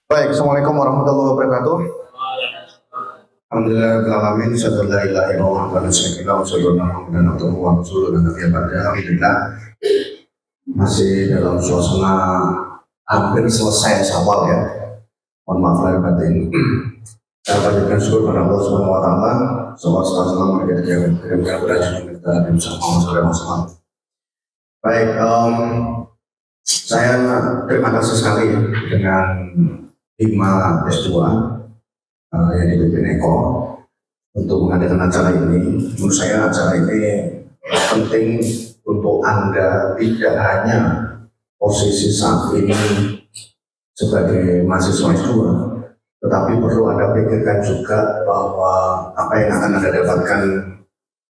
Baik, Assalamualaikum warahmatullahi wabarakatuh. Alhamdulillah, alamin, syadu la ilaha illallah wa syadu anna Muhammadan abduhu wa rasuluhu dan nabiya ba'da. Alhamdulillah, masih dalam suasana hampir selesai Syawal ya. Mohon maaf lahir batin. Saya panjatkan syukur pada Allah Subhanahu wa taala. Sallallahu alaihi wasallam kita kirimkan berajin kita dan bersama. Baik, saya terima kasih sekali ya dengan 5 S2 yang dipimpin Eko untuk mengadakan acara ini. Menurut saya acara ini penting untuk Anda tidak hanya posisi saat ini sebagai mahasiswa S2, tetapi perlu Anda pikirkan juga bahwa apa yang akan Anda dapatkan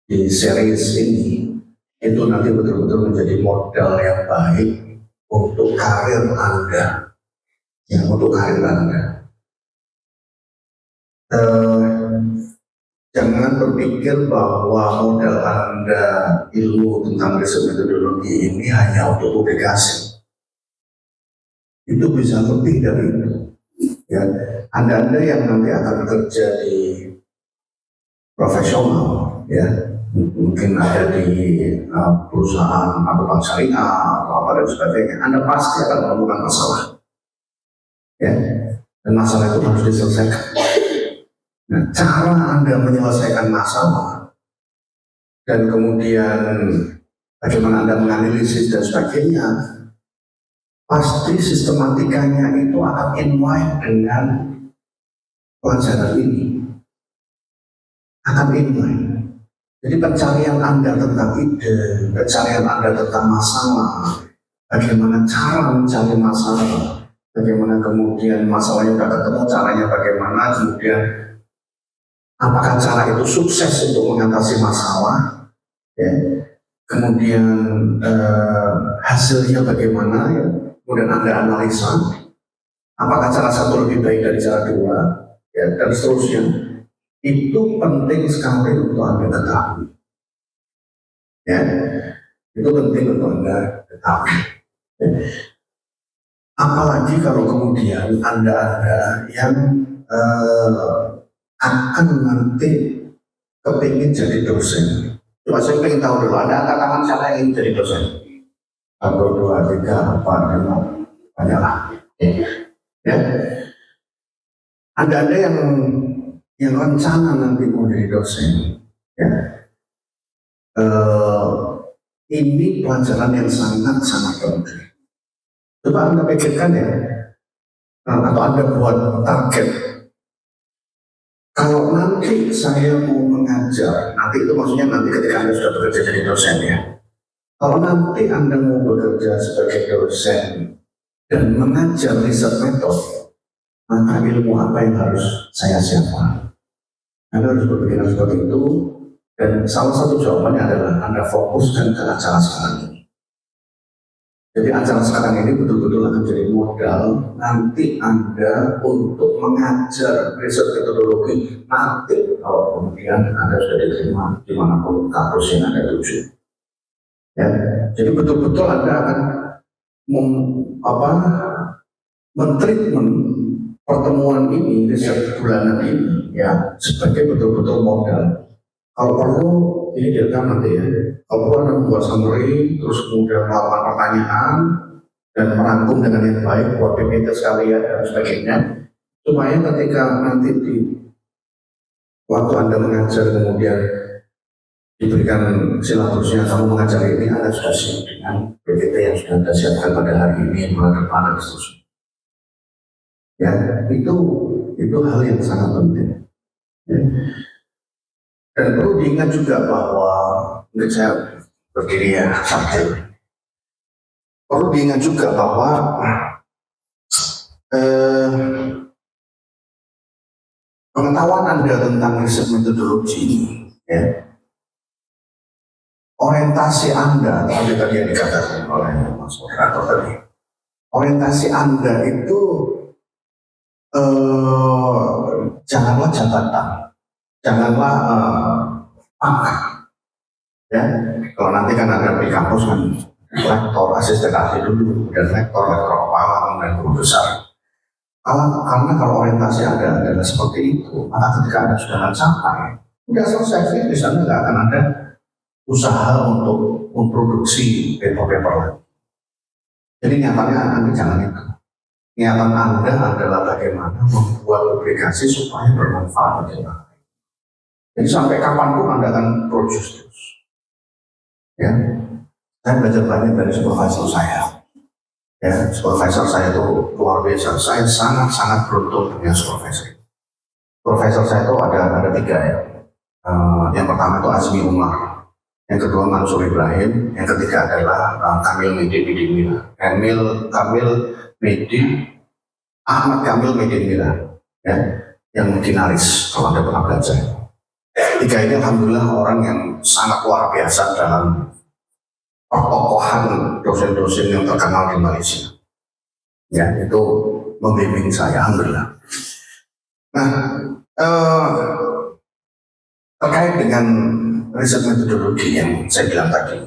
di series ini itu nanti betul-betul menjadi modal yang baik untuk karir Anda. Untuk karir Anda. Jangan berpikir bahwa modal Anda ilmu tentang riset metodologi ini hanya untuk publikasi. Itu bisa lebih dari itu. Ya, Anda yang nanti akan kerja di profesional, ya, mungkin ada di perusahaan atau bank syariah atau apa dan sebagainya, Anda pasti akan menemukan masalah. Ya, dan masalah itu harus diselesaikan. Nah, cara Anda menyelesaikan masalah dan kemudian bagaimana Anda menganalisis dan sebagainya, pasti sistematikanya itu akan inline dengan pelajaran ini. Akan inline. Jadi pencarian Anda tentang ide, pencarian Anda tentang masalah, bagaimana cara mencari masalah, bagaimana kemudian masalahnya sudah ketemu, caranya bagaimana, kemudian apakah cara itu sukses untuk mengatasi masalah, ya. Kemudian hasilnya bagaimana, ya. Kemudian Anda analisa, apakah cara satu lebih baik dari cara dua, ya, dan seterusnya. Itu penting sekali untuk Anda ketahui, ya. Itu penting untuk Anda ketahui, ya. Apalagi kalau kemudian Anda yang akan nanti kepingin jadi dosen. Coba saya ingin tahu dulu, Anda angkat tangan siapa yang ingin jadi dosen? 1, 2, 3, 4, 5, banyak lah. Ya. Anda yang rencana nanti mau jadi dosen, ya. Ini pelajaran yang sangat penting. Coba Anda pikirkan ya, atau Anda buat target. Kalau nanti saya mau mengajar, nanti itu maksudnya nanti ketika Anda sudah bekerja jadi dosen ya. Kalau nanti Anda mau bekerja sebagai dosen dan mengajar riset metode, maka ilmu apa yang harus saya siapkan? Anda harus berpikir seperti itu, dan salah satu jawabannya adalah Anda fokuskan ke acara sekarang ini. Jadi acara sekarang ini betul-betul akan jadi modal nanti Anda untuk mengajar riset metodologi nanti kalau kemudian Anda sudah diterima dimanapun kampus yang Anda tuju. Ya, jadi betul-betul Anda akan mentreatment pertemuan ini, riset bulanan ini, ya, sebagai betul-betul modal. Kalau perlu ini direkam nanti ya. Kalau perlu Anda membuat summary, terus kemudian melakukan pertanyaan dan merangkum dengan yang baik buat PPT sekalian dan sebagainya, supaya ketika nanti di waktu Anda mengajar kemudian diberikan silaturusnya kamu mengajar ini, Anda sudah siap dengan PPT yang sudah Anda siapkan pada hari ini, bulan depan dan seterusnya. Ya, itu hal yang sangat penting. Ya. Dan perlu diingat juga bahwa menurut saya berdiri ya sambil. Perlu diingat juga bahwa pengetahuan Anda tentang riset metodologi ini, ya, orientasi Anda tadi yang dikatakan oleh Mas Moderator tadi, orientasi Anda itu janganlah jabatan, janganlah pangkat. Ya, kalau nanti kan ada di kampus kan lektor, asisten ahli dulu, dan lektor kepala dan guru besar. Karena kalau orientasi Anda adalah seperti itu, maka ketika Anda sudah mencapai, sudah selesai finish, Anda nggak akan ada usaha untuk memproduksi paper lagi. Jadi nyatanya Anda jangan itu. Niatan Anda adalah bagaimana membuat publikasi supaya bermanfaat bagi orang lain. Jadi sampai kapanpun Anda akan produce terus. Ya, saya belajar banyak dari supervisor saya. Ya, supervisor saya itu luar biasa. Saya sangat beruntung punya supervisor. Supervisor saya itu ada tiga ya. Yang pertama itu Azmi Umar, yang kedua Mansur Ibrahim, yang ketiga adalah Kamil Medi Ahmad Kamil Medi, ya, yang dinaris kalau Anda pernah belajar. Tiga ini alhamdulillah orang yang sangat luar biasa dalam pertokohan dosen-dosen yang terkenal di Malaysia. Ya, itu membimbing saya, alhamdulillah. Nah, terkait dengan riset metodologi yang saya bilang tadi,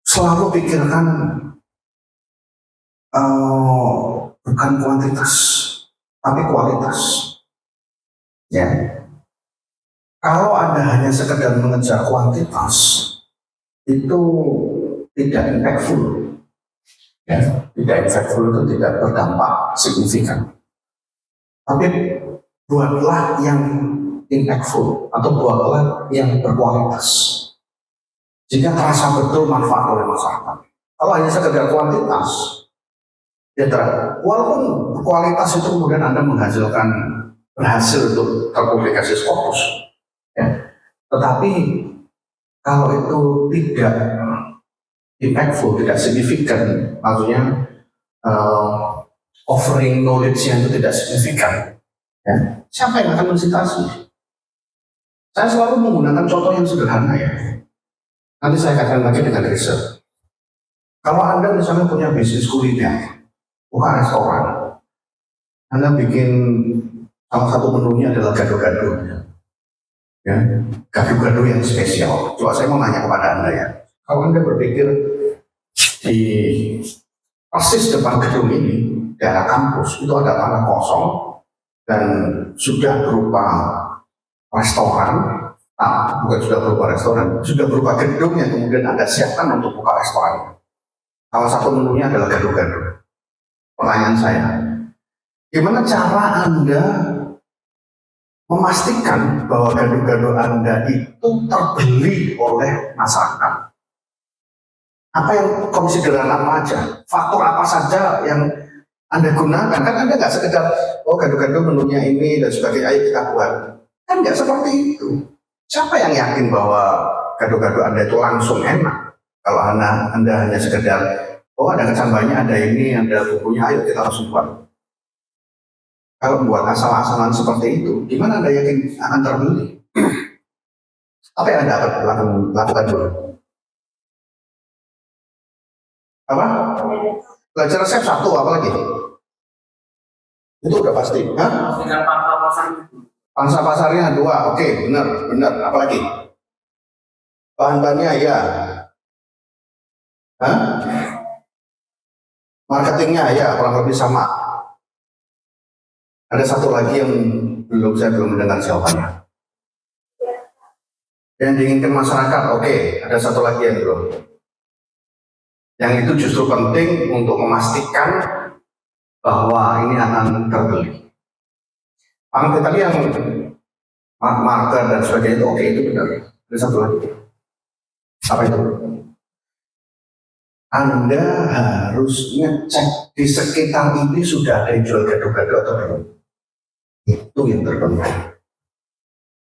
selalu pikirkan bukan kuantitas, tapi kualitas. Ya, kalau Anda hanya sekedar mengejar kuantitas, itu tidak impactful. Ya, tidak impactful itu tidak berdampak signifikan. Tapi buatlah yang impactful atau buatlah yang berkualitas, jika terasa betul manfaat oleh masyarakat. Kalau hanya sekedar kuantitas, ya walaupun kualitas itu kemudian Anda berhasil untuk terpublikasi Scopus, ya, tetapi kalau itu tidak impactful, tidak signifikan, maksudnya offering knowledge-nya itu tidak signifikan, ya, siapa yang akan mensitasi? Saya selalu menggunakan contoh yang sederhana ya. Nanti saya katakan lagi dengan riset. Kalau Anda misalnya punya bisnis kuliner, buka restoran, Anda bikin salah satu menunya adalah gado-gado, ya, gado-gado yang spesial. Coba saya mau nanya kepada Anda ya, kalau Anda berpikir di persis depan gedung ini, daerah kampus, itu ada tanah kosong dan sudah berupa restoran, bukan sudah berupa restoran, sudah berupa gedung yang kemudian Anda siapkan untuk buka restoran. Salah satu menunya adalah gado-gado. Pertanyaan saya, gimana cara Anda memastikan bahwa gado-gado Anda itu terbeli oleh masyarakat? Apa yang konsideran apa aja? Faktor apa saja yang Anda gunakan? Kan Anda nggak sekedar, oh gado-gado menunya ini dan sebagainya, ayo kita buat. Kan nggak seperti itu. Siapa yang yakin bahwa gado-gado Anda itu langsung enak? Kalau Anda hanya sekedar, oh ada kecambahnya, ada ini, ada bumbunya, ayo kita langsung buat. Kalau membuat asal-asalan seperti itu, gimana Anda yakin akan terbeli? Apa yang Anda akan lakukan dulu? Apa? Belajar resep satu, apa lagi? Itu udah pasti. Hah? Pangsa pasarnya 2, oke, benar. Apa lagi? Bahan-bahannya ya. Hah? Marketingnya ya, kurang lebih sama. Ada satu lagi yang saya belum mendengar jawabannya. Yang diinginkan masyarakat, oke, ada satu lagi yang belum. Yang itu justru penting untuk memastikan bahwa ini akan terbeli. Tadi yang marker dan sebagainya itu oke, itu benar. Ada satu lagi. Apa itu? Anda harus ngecek di sekitar ini sudah ada yang jual gado-gado atau belum. Itu yang terpenting.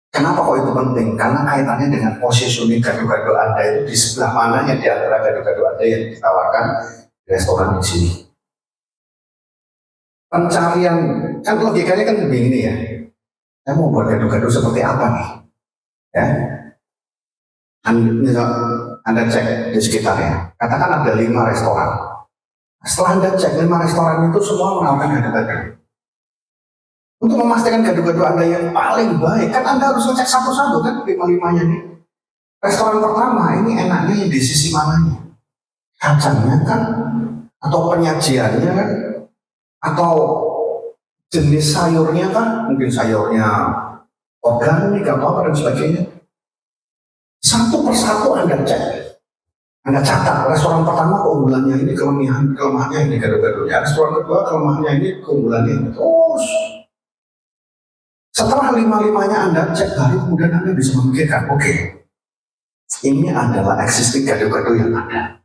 Kenapa kok itu penting? Karena kaitannya dengan positioning gado-gado Anda itu di sebelah mananya di antara gado-gado Anda yang ditawarkan di restoran di sini. Pencarian, kan logikanya kan begini ya. Saya mau buat gado-gado seperti apa nih? Ya. Anda cek di sekitarnya. Katakan ada 5 restoran. Setelah Anda cek 5 restoran itu semua menawarkan gado-gado. Untuk memastikan gado-gado Anda yang paling baik, kan Anda harus ngecek satu-satu kan 5-5-nya nih. Restoran pertama ini enaknya di sisi mananya? Kacangnya kan? Atau penyajiannya kan? Atau jenis sayurnya kan, mungkin sayurnya organik atau apa dan sebagainya. Satu persatu Anda cek, Anda catat. Restoran pertama keunggulannya ini, kelemahannya ini, gado-gadonya. Restoran kedua kelemahannya ini, keunggulannya ini. Terus setelah lima-limanya Anda cek, baru kemudian Anda bisa memikirkan, oke, ini adalah existing gado-gado yang ada.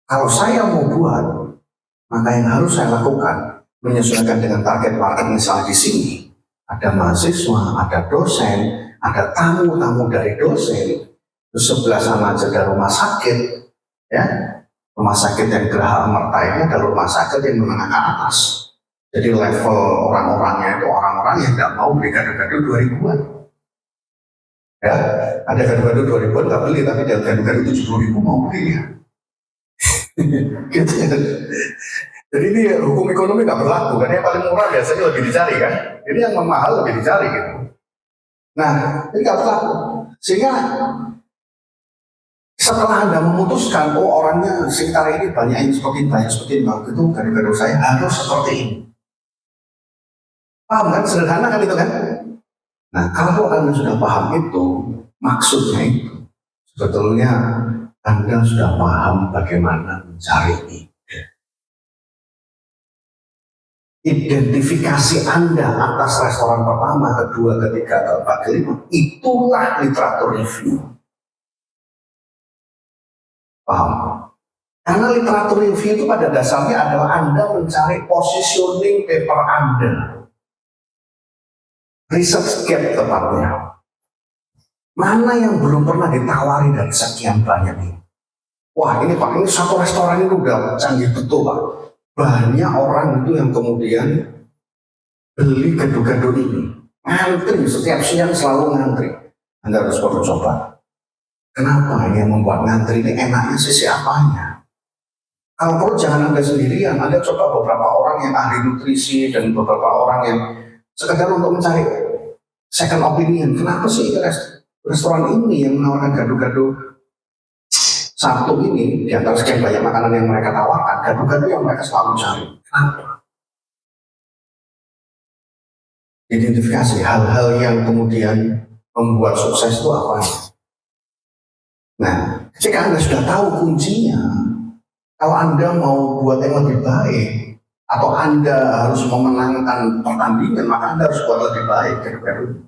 Kalau saya mau buat, maka yang harus saya lakukan menyesuaikan dengan target market. Misalnya di sini ada mahasiswa, ada dosen, ada tamu-tamu dari dosen. Terus sebelah sana aja ada rumah sakit, ya, rumah sakit yang Geraha Amerta ini ada rumah sakit yang menengah ke atas. Jadi level orang-orangnya itu orang-orang yang nggak mau beli gado-gado 2000-an. Ya, ada gado-gado 2000-an nggak beli, tapi ada gado-gado 70.000 mau beli ya. Gitu ya. Jadi ini hukum ekonomi nggak berlaku, karena yang paling murah biasanya lebih dicari kan. Jadi yang mahal lebih dicari gitu. Nah, ini nggak berlaku. Sehingga setelah Anda memutuskan, oh orangnya sekitar ini banyak yang seperti itu, gado-gado saya harus seperti ini. Paham kan? Sederhana kan itu kan? Nah, kalau Anda sudah paham itu, maksudnya itu, sebetulnya Anda sudah paham bagaimana mencari ini. Identifikasi Anda atas restoran pertama, kedua, ketiga, keempat, kelima, itulah literatur review. Paham? Karena literatur review itu pada dasarnya adalah Anda mencari positioning paper Anda. Research gap tepatnya. Mana yang belum pernah ditawari dari sekian banyak ini? Wah ini Pak, ini satu restoran itu udah canggih betul Pak. Banyak orang itu yang kemudian beli gado-gado ini. Ngantri, setiap siang selalu ngantri. Anda harus perlu coba. Kenapa yang membuat ngantri ini enaknya sisi apanya? Kalau perlu jangan Anda sendirian, Anda coba beberapa orang yang ahli nutrisi dan beberapa orang yang sekedar untuk mencari second opinion. Kenapa sih restoran ini yang menawarkan gado-gado satu ini, di antara sekian banyak makanan yang mereka tawarkan, gado-gado yang mereka selalu cari. Kenapa? Identifikasi hal-hal yang kemudian membuat sukses itu apa? Nah, ketika Anda sudah tahu kuncinya, kalau Anda mau buat yang lebih baik, atau Anda harus memenangkan pertandingan, maka Anda harus buat lebih baik gado-gado.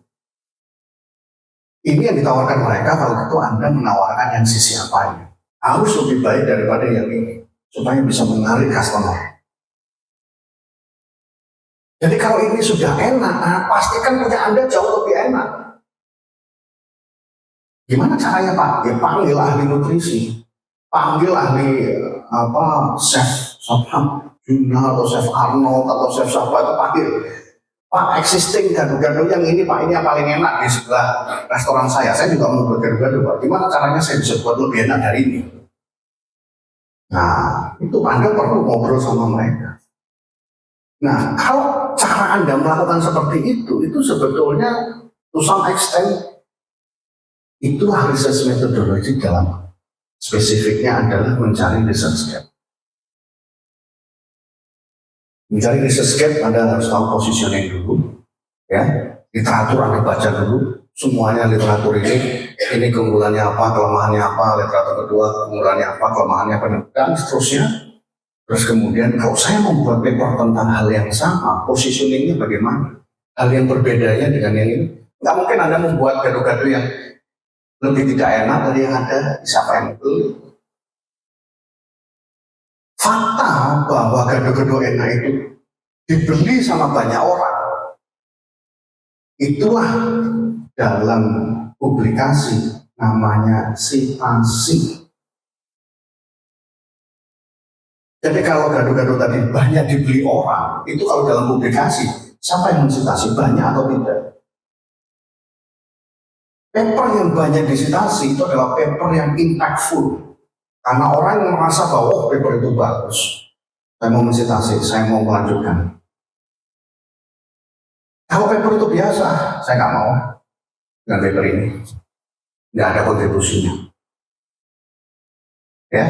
Ini yang ditawarkan mereka, kalau itu Anda menawarkan yang sisi apanya. Harus lebih baik daripada yang ini, supaya bisa menarik customer. Jadi kalau ini sudah enak, pastikan punya Anda jauh lebih enak. Gimana caranya Pak? Ya panggil ahli nutrisi, panggil ahli chef Juna atau chef Arnold atau chef siapa itu panggil. Pak, existing gado-gado yang ini Pak, ini yang paling enak di sebelah restoran saya. Saya juga mau buat gado-gado Pak. Gimana caranya saya bisa buat lebih enak dari ini? Nah, itu Anda perlu ngobrol sama mereka. Nah, kalau cara Anda melakukan seperti itu sebetulnya to some extent itulah research methodology dalam spesifiknya adalah mencari research gap. Mencari research gap Anda harus tahu positioning dulu, ya. Literatur Anda baca dulu, semuanya literatur ini keunggulannya apa, kelemahannya apa, literatur kedua keunggulannya apa, kelemahannya apa, dan seterusnya. Terus kemudian kalau saya membuat paper tentang hal yang sama, positioningnya bagaimana? Hal yang berbedanya dengan yang ini. Nggak mungkin Anda membuat gado-gado yang lebih tidak enak dari yang ada, siapa yang beli? Fakta bahwa gado-gado enak itu dibeli sama banyak orang, itulah dalam publikasi namanya sitasi. Jadi kalau gado-gado tadi banyak dibeli orang, itu kalau dalam publikasi siapa yang mensitasi, banyak atau tidak? Paper yang banyak disitasi itu adalah paper yang impactful, karena orang yang merasa bahwa paper itu bagus, saya mau mensitasi, saya mau melanjutkan. Kalau paper itu biasa, saya nggak mau dengan paper ini, nggak ada kontribusinya. Ya,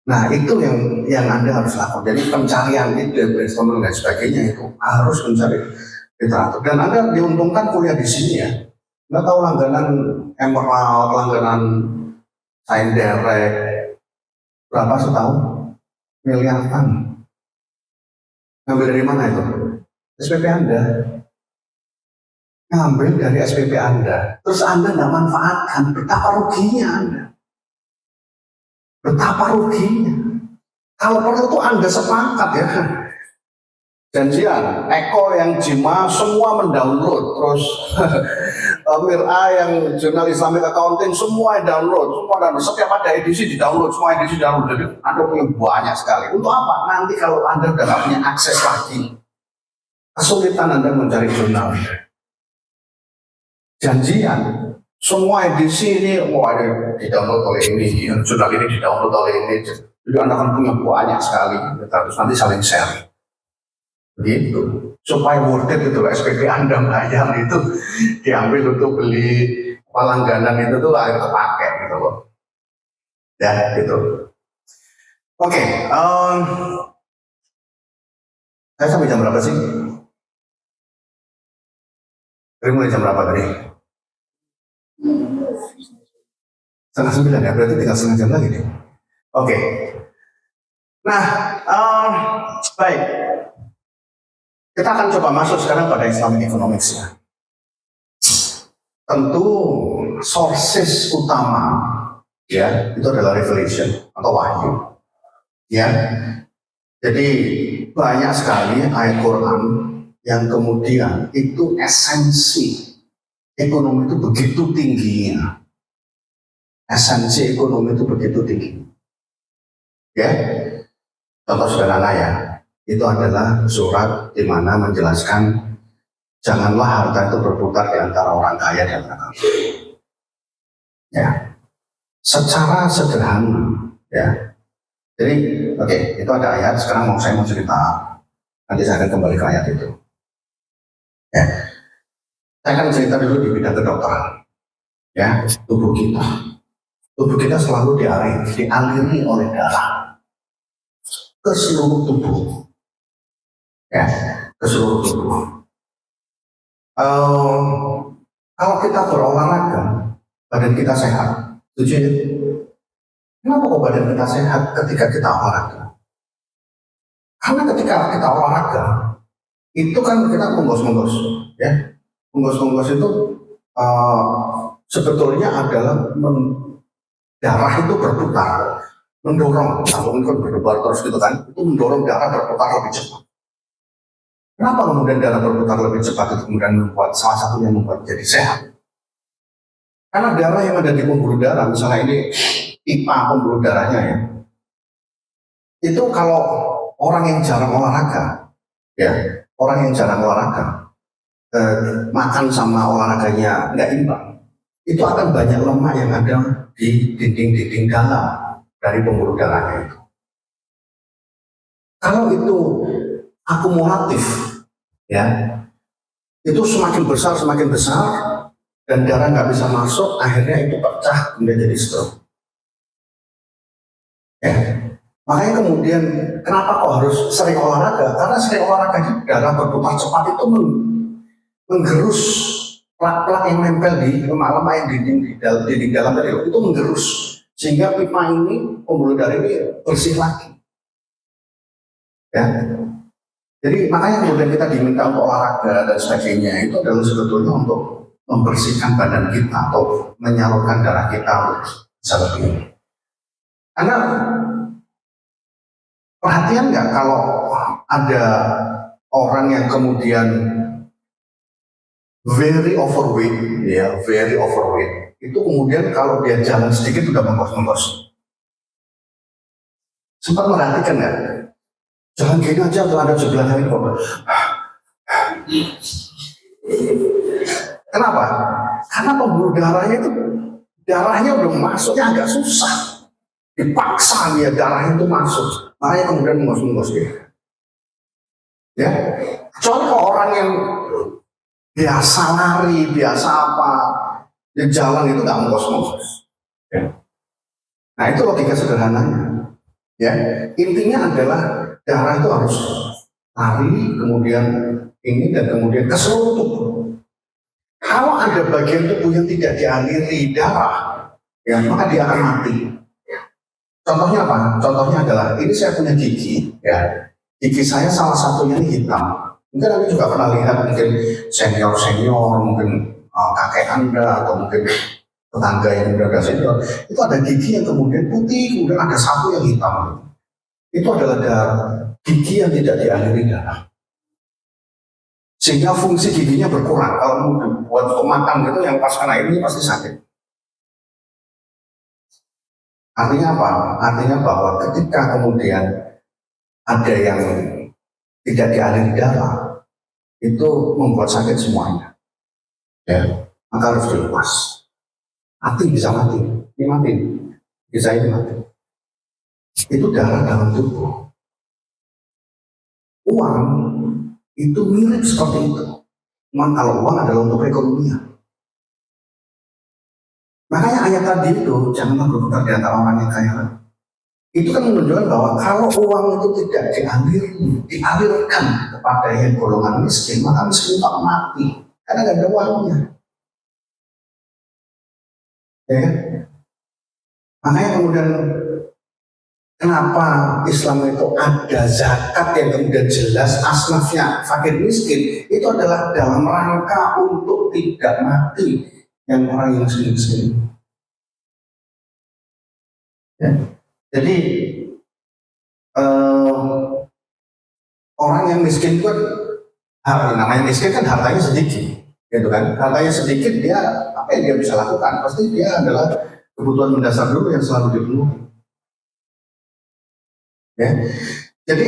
Nah itu yang Anda harus lakukan. Jadi pencarian itu, brainstorming dan sebagainya itu harus mencari literatur. Dan Anda diuntungkan kuliah di sini ya. Anda tahu langganan Emerald, langganan Saint Derek, berapa setahun? Miliaran. Ngambil dari mana itu? SPP Anda. Ngambil dari SPP Anda. Terus Anda nggak manfaatkan, betapa ruginya Anda. Betapa ruginya. Kalau perlu tuh Anda sepakat ya. Janjian, Eko yang Jima semua mendownload, terus Mir A yang jurnal Islamic Accounting semua download, setiap ada edisi di download, semua edisi download. Jadi Anda punya banyak sekali. Untuk apa? Nanti kalau Anda sudah punya akses lagi, kesulitan Anda mencari jurnal. Janjian, semua edisi ini mau ada di download oleh ini, jurnal ini di download oleh ini. Jadi Anda akan punya banyak sekali, terus nanti saling share. Begitu, supaya worth it itu SPP Anda bayar itu diambil untuk beli langganan itu tuh akhirnya kepake gitu loh. Ya gitu. Oke, saya sampai jam berapa sih? Dari mulai jam berapa tadi? 8:30 ya, berarti tinggal setengah jam lagi nih. Oke. Nah, baik. Kita akan coba masuk sekarang pada Islamic Economics ya. Tentu sources utama ya itu adalah revelation atau wahyu. Ya. Jadi banyak sekali ayat Quran yang kemudian itu esensi ekonomi itu begitu tingginya. Esensi ekonomi itu begitu tinggi. Ya. Contoh sederhana ya. Itu adalah surat di mana menjelaskan janganlah harta itu berputar di antara orang kaya dan orang kaya. Ya, secara sederhana, ya. Jadi, oke, itu ada ayat. Sekarang saya mau cerita. Nanti saya akan kembali ke ayat itu. Ya, saya akan cerita dulu di bidang kedokteran. Ya, tubuh kita selalu dialiri oleh darah ke seluruh tubuh. Ya, ke seluruh tubuh. Kalau kita berolahraga, badan kita sehat. Setuju ya? Kenapa kok badan kita sehat ketika kita olahraga? Karena ketika kita olahraga, itu kan kita menggos-menggos, ya. Menggos-menggos itu sebetulnya adalah darah itu berputar, mendorong, kalau kan berdebar terus gitu kan, itu mendorong darah berputar lebih cepat. Kenapa kemudian darah berputar lebih cepat itu kemudian membuat salah satunya membuat jadi sehat? Karena darah yang ada di pembuluh darah, misalnya ini pipa pembuluh darahnya ya, itu kalau orang yang jarang olahraga, ya orang yang jarang olahraga, makan sama olahraganya nggak imbang, itu akan banyak lemak yang ada di dinding-dinding dalam dari pembuluh darahnya itu. Kalau itu akumulatif, ya, itu semakin besar dan darah nggak bisa masuk, akhirnya itu pecah kemudian jadi stroke. Ya, makanya kemudian kenapa kok harus sering olahraga? Karena sering olahraga itu darah berputar cepat itu menggerus plak-plak yang nempel di lemak-lemak yang dinding dalam tadi itu menggerus sehingga pipa ini pembuluh darah ini bersih lagi. Ya. Jadi makanya kemudian kita diminta untuk olahraga dan sebagainya itu adalah sebetulnya untuk membersihkan badan kita atau menyalurkan darah kita untuk bisa lebih. Karena perhatian nggak kalau ada orang yang kemudian very overweight, itu kemudian kalau dia jalan sedikit udah menggos-menggos. Sempat merhatikan nggak? Jangan gini aja, tuh ada sebelahnya ini kok. Kenapa? Karena pembuluh darahnya udah masuknya agak susah. Dipaksa dia darahnya itu masuk. Makanya kemudian menggos-menggos dia. Ya. Kecuali kalau orang yang biasa lari, biasa apa, dia jalan itu nggak menggos-menggos. Ya. Nah itu logika sederhananya. Ya, intinya adalah darah itu harus lari, kemudian ini dan kemudian ke seluruh tubuh. Kalau ada bagian tubuh yang tidak dialiri darah, ya maka dia akan mati. Contohnya apa? Contohnya adalah ini saya punya gigi, ya. Gigi saya salah satunya ini hitam. Mungkin Anda juga pernah lihat mungkin senior, mungkin kakek Anda atau mungkin tetangga yang udah senior, itu ada gigi yang kemudian putih, kemudian ada satu yang hitam. Itu adalah darah, gigi yang tidak dialiri darah. Sehingga fungsi giginya berkurang. Kalau buat makan gitu yang pas kena ini pasti sakit. Artinya apa? Artinya bahwa ketika kemudian ada yang tidak dialiri darah, itu membuat sakit semuanya. Ya, maka harus dilepas. Hati bisa mati, ini mati, bisa ini mati. Itu darah dalam tubuh. Uang itu mirip seperti itu. Cuma kalau uang adalah untuk perekonomian. Makanya ayat tadi itu janganlah berputar di antara orang yang kaya. Itu kan menunjukkan bahwa kalau uang itu tidak dialirkan kepada yang golongan miskin, maka miskin tak mati karena nggak ada uangnya. Ya. Makanya kemudian kenapa Islam itu ada zakat yang kemudian jelas asnafnya fakir miskin, itu adalah dalam rangka untuk tidak mati yang orang yang miskin. Ya. Jadi orang yang miskin kan, namanya miskin kan hartanya sedikit, gitu kan? Hartanya sedikit, dia apa yang dia bisa lakukan? Pasti dia adalah kebutuhan mendasar dulu yang selalu dipenuhi. Ya. Jadi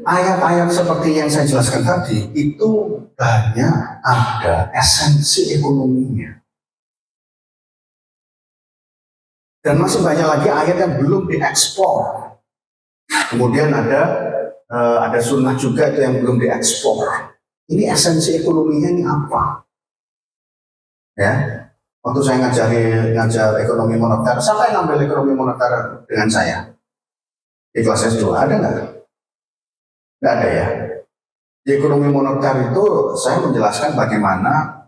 ayat-ayat seperti yang saya jelaskan tadi itu banyak ada esensi ekonominya. Dan masih banyak lagi ayat yang belum diekspor. Kemudian ada sunnah juga itu yang belum diekspor. Ini esensi ekonominya ini apa? Ya, waktu saya ngajar ekonomi moneter, siapa yang ngambil ekonomi moneter dengan saya? Di kelas S2 ada nggak? Nggak ada ya. Di ekonomi moneter itu saya menjelaskan bagaimana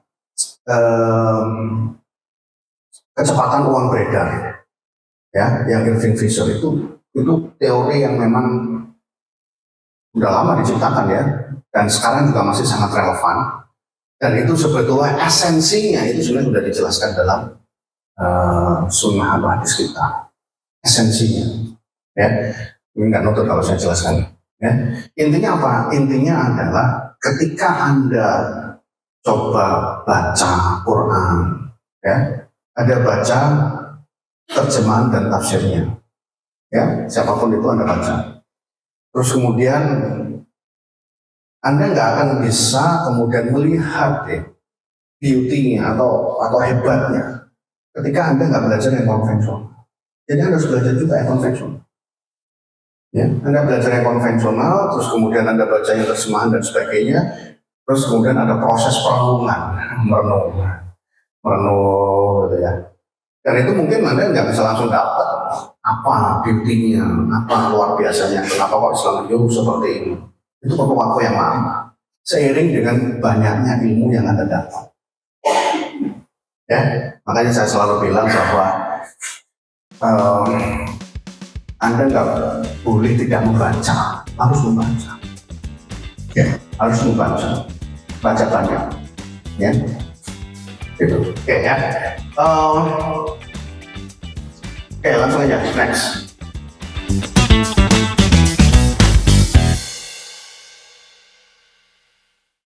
kecepatan uang beredar. Ya, yang Irving Fisher itu teori yang memang udah lama diciptakan ya, dan sekarang juga masih sangat relevan. Dan itu sebetulnya esensinya itu sebenarnya sudah dijelaskan dalam sunnah atau hadis kita. Esensinya, ya. Ini nggak nutut kalau saya jelaskan. Ya. Intinya apa? Intinya adalah ketika Anda coba baca Quran, ya, Anda baca terjemahan dan tafsirnya, ya, siapapun itu Anda baca. Terus kemudian Anda nggak akan bisa kemudian melihat beauty-nya atau hebatnya ketika Anda nggak belajar yang konvensional. Jadi Anda harus belajar juga yang konvensional. Ya, Anda belajar yang konvensional, terus kemudian Anda baca yang terjemahan dan sebagainya, terus kemudian ada proses perenungan, merenung, gitu ya. Dan itu mungkin Anda nggak bisa langsung dapat apa beauty-nya, apa luar biasanya, kenapa kok Islam itu seperti ini. Itu perlu waktu yang lama, seiring dengan banyaknya ilmu yang Anda dapat. Ya, makanya saya selalu bilang bahwa Anda nggak boleh tidak membaca, harus membaca. Ya, harus membaca, baca banyak. Ya, gitu. Oke ya. Oke, langsung aja, next.